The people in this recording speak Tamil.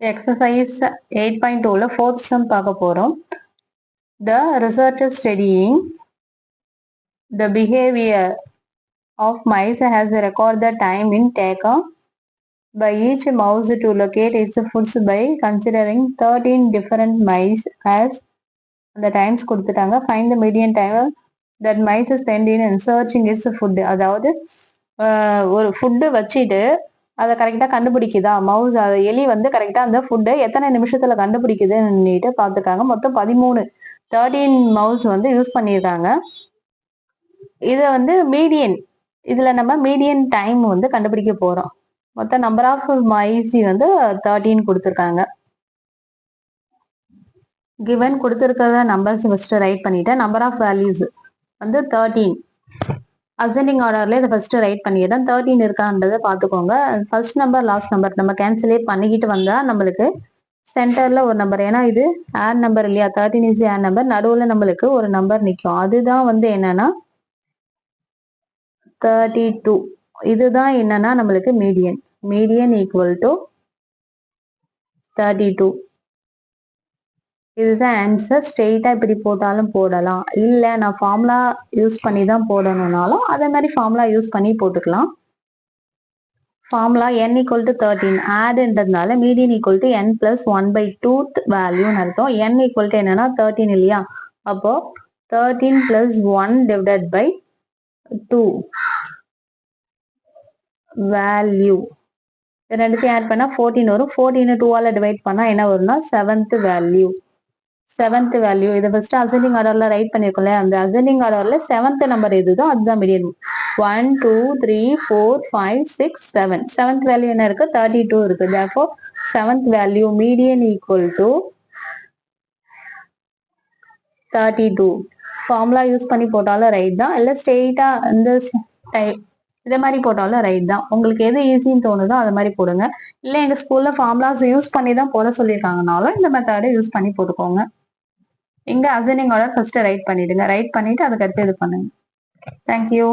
Exercise 8.2 fourth sum பார்க்க போறோம். The researcher studying the behavior of mice has recorded the time in taken by each mouse to locate its foods by considering 13 different mice as the times கொடுத்துட்டாங்க. Find the median time that mice spend in searching its food. அதாவது ஒரு ஃபுட்டு வச்சுட்டு அதை கரெக்டாக கண்டுபிடிக்குதா மவுஸ் எலி வந்து கரெக்டாக அந்த ஃபுட்டை எத்தனை நிமிஷத்துல கண்டுபிடிக்குதுன்னுட்டு பார்த்துருக்காங்க. மொத்தம் 13 மவுஸ் வந்து யூஸ் பண்ணியிருக்காங்க. இதை வந்து மீடியன் இதுல நம்ம மீடியன் டைம் வந்து கண்டுபிடிக்க போறோம். மொத்தம் நம்பர் ஆஃப் மைசி வந்து 13 கொடுத்துருக்காங்க. கிவன் கொடுத்துருக்கிறத நம்பர்ஸ் ஃபர்ஸ்ட் ரைட் பண்ணிட்டேன். நம்பர் ஆஃப் வேல்யூஸ் வந்து 13 அசெண்டிங் ஆர்டர்ல இதை ஃபர்ஸ்ட் ரைட் பண்ணிடுறேன். 13 இருக்கான்றதை பார்த்துக்கோங்க. ஃபர்ஸ்ட் நம்பர் லாஸ்ட் நம்பர் நம்ம கேன்சலேட் பண்ணிக்கிட்டு வந்தா நம்மளுக்கு சென்டர்ல ஒரு நம்பர், ஏன்னா இது ஆட் நம்பர் இல்லையா, 13 இஸ் ஆட் நம்பர், நடுவுல நம்மளுக்கு ஒரு நம்பர் நிற்கும். அதுதான் வந்து என்னன்னா 32. இதுதான் என்னன்னா நம்மளுக்கு மீடியன். Median equal to 32. இதுதான் ஆன்சர். ஸ்ட்ரெயிட்டா இப்படி போட்டாலும் போடலாம், இல்ல நான் ஃபார்முலா யூஸ் பண்ணி தான் போடணும்னாலும் அதே மாதிரி ஃபார்முலா யூஸ் பண்ணி போட்டுக்கலாம். ஃபார்முலா n ஈக்குவல் டு 13 ஆட்ன்றதுனால median equal to n plus 1/2 வேல்யூன்னு அர்த்தம். n ஈக்குவல் டு என்னன்னா 13 இல்லையா, அப்போ 13 பிளஸ் 1 டிவைடட் பை 2 வேல்யூ. ரெண்டுத்தையும் ஆட் பண்ணா 14 வரும். 14 2ஆல டிவைட் பண்ணா என்ன வரும்னா 7th வேல்யூ. 7th வேல்யூ இதை ஃபர்ஸ்ட் அசெண்டிங் ஆர்டர்ல ரைட் பண்ணிருக்கோம்ல, அந்த அசெண்டிங் ஆர்டர்ல 7th நம்பர் எதுதோ அதுதான் மீடியன். 1 2 3 4 5 6 7. 7th வேல்யூ என்ன இருக்கு, 32 இருக்கு. therefore 7th value median equal to 32. Formula use பண்ணி போட்டாலும் ரைட் தான், இல்ல ஸ்ட்ரெயிட்டா இந்த இதே மாதிரி போட்டாலும் ரைட் தான். உங்களுக்கு எது ஈஸின்னு தோணுதோ அது மாதிரி போடுங்க. இல்ல எங்க ஸ்கூல்ல ஃபார்முலாஸ் யூஸ் பண்ணி தான் போட சொல்லியிருக்காங்கனாலும் இந்த மெத்தடை யூஸ் பண்ணி போட்டுக்கோங்க. இங்க அசெண்டிங் ஆர்டர் ஃபர்ஸ்ட் ரைட் பண்ணிடுங்க. ரைட் பண்ணிட்டு அதுக்கு அடுத்து இது பண்ணுங்க. தேங்க்யூ.